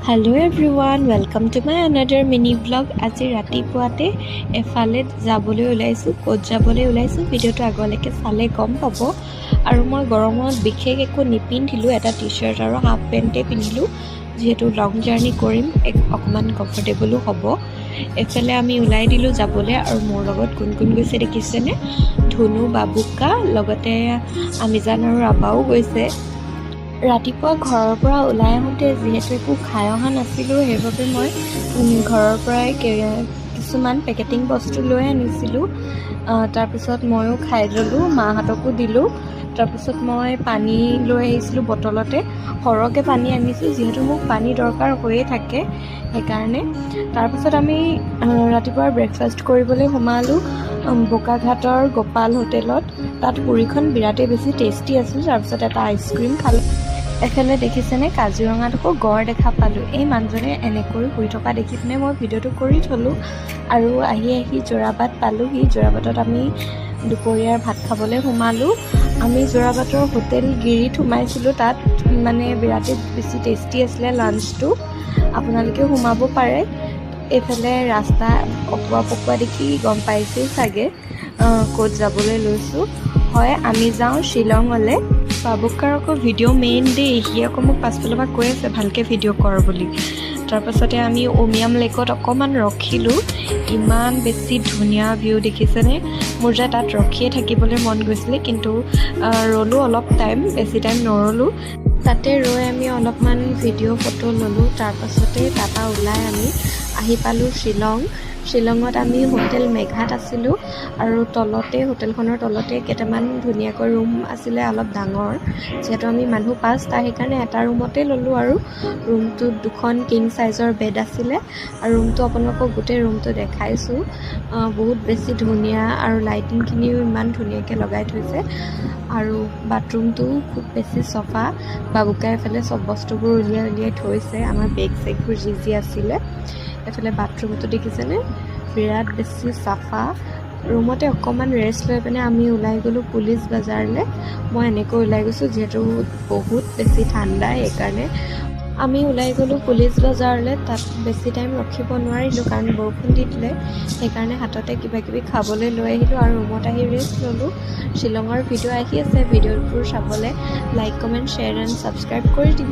Hello everyone, welcome to my another mini vlog. আজি ৰাতিপুৱাতে এফালে যাবলৈ ওলাইছো, ক'ত যাবলৈ ওলাইছো ভিডিওটো আগলৈকে চালে গম পাব। আৰু মই গৰমত বিশেষ একো নিপিন্ধিলো, এটা টি-শাৰ্ট আৰু হাফ পেণ্টে পিন্ধিলো, যেহেতু লং জাৰ্নি কৰিম, অকমান কমফৰ্টেবলো হ'ব। এফালে আমি ওলাই দিলো যাবলৈ, আৰু মোৰ লগত কোন কোন গৈছে দেখিছেনে? ধুনু, বাবুকা, লগতে আমিজান আৰু আবাও গৈছে। ৰাতিপুৱা ঘৰৰ পৰা ওলাই আহোঁতে যিহেতু একো খাই অহা নাছিলোঁ, সেইবাবে মই ঘৰৰ পৰাই কিছুমান পেকেটিং বস্তু লৈ আনিছিলোঁ। তাৰপিছত ময়ো খাই ল'লোঁ, মাহঁতকো দিলোঁ। তাৰপিছত মই পানী লৈ আহিছিলোঁ বটলতে, সৰহকৈ পানী আনিছোঁ যিহেতু মোক পানী দৰকাৰ হৈয়ে থাকে সেইকাৰণে। তাৰপিছত আমি ৰাতিপুৱাৰ ব্ৰেকফাষ্ট কৰিবলৈ সোমালোঁ বোকাঘাটৰ গোপাল হোটেলত। তাত পুৰিখন বিৰাটেই বেছি টেষ্টি আছিল। তাৰপিছত এটা আইচক্ৰীম খালোঁ। এফালে দেখিছেনে কাজিৰঙাত আকৌ গড় দেখা পালোঁ। এই মানুহজনে এনেকৈ শুই থকা দেখি পিনে মই ভিডিঅ'টো কৰি থলোঁ। আৰু আহি যোৰাবাট পালোঁহি। যোৰাবাটত আমি দুপৰীয়াৰ ভাত খাবলৈ সোমালোঁ। আমি যোৰাবাটৰ হোটেল গিৰিত সোমাইছিলোঁ। তাত মানে বিৰাটেই বেছি টেষ্টি আছিলে লাঞ্চটো, আপোনালোকেও সোমাব পাৰে। এইফালে ৰাস্তা অকোৱা পকোৱা দেখি গম পাইছেই চাগে ক'ত যাবলৈ লৈছোঁ। হয়, আমি যাওঁ শ্বিলঙলৈ। বাবুকাৰ আকৌ ভিডিঅ' মেইন দেই, সি আকৌ মোক পাছফালৰ পৰা কৈ আছে ভালকৈ ভিডিঅ' কৰ বুলি। তাৰপাছতে আমি উমিয়াম লেকত অকণমান ৰখিলোঁ। ইমান বেছি ধুনীয়া ভিউ দেখিছেনে? মোৰ যে তাত ৰখিয়ে থাকিবলৈ মন গৈছিলে, কিন্তু ৰ'লোঁ অলপ টাইম, বেছি টাইম নৰলোঁ। তাতে ৰৈ আমি অলপমান ভিডিঅ' ফটো ল'লোঁ। তাৰপাছতে তাৰপৰা ওলাই আমি আহি পালোঁ শ্বিলং। শ্বিলঙত আমি হোটেল মেঘাত আছিলোঁ, আৰু হোটেলখনৰ তলতে কেইটামান ধুনীয়াকৈ ৰুম আছিলে, অলপ ডাঙৰ। যিহেতু আমি মানুহ 5টা, সেইকাৰণে এটা ৰুমতে ল'লোঁ। আৰু ৰুমটোত 2খন কিং চাইজৰ বেড আছিলে। আৰু ৰুমটো আপোনালোকক গোটেই ৰুমটো দেখাইছোঁ, বহুত বেছি ধুনীয়া, আৰু লাইটিংখিনিও ইমান ধুনীয়াকৈ লগাই থৈছে। আৰু বাথৰুমটোও খুব বেছি চফা। বাবুকাই এফালে চব বস্তুবোৰ উলিয়াই থৈছে, আমাৰ বেগ চেগবোৰ যি আছিলে। এফালে বাথৰুমটো দেখিছেনে? বিৰাট বেছি চাফা। ৰুমতে অকণমান ৰেষ্ট লৈ পিনে আমি ওলাই গ'লোঁ পুলিচ বজাৰলৈ। মই এনেকৈ ওলাই গৈছোঁ যিহেতু বহুত বেছি ঠাণ্ডা, সেইকাৰণে আমি ওলাই গ'লোঁ পুলিচ বজাৰলৈ। তাত বেছি টাইম ৰখিব নোৱাৰিলোঁ কাৰণ বৰষুণ দি দিলে, সেইকাৰণে হাততে কিবাকিবি খাবলৈ লৈ আহিলোঁ আৰু ৰুমত আহি ৰেষ্ট ল'লোঁ। শ্বিলঙৰ ভিডিঅ' আহি আছে, ভিডিঅ'বোৰ চাবলৈ like, comment, share and subscribe কৰি দিব।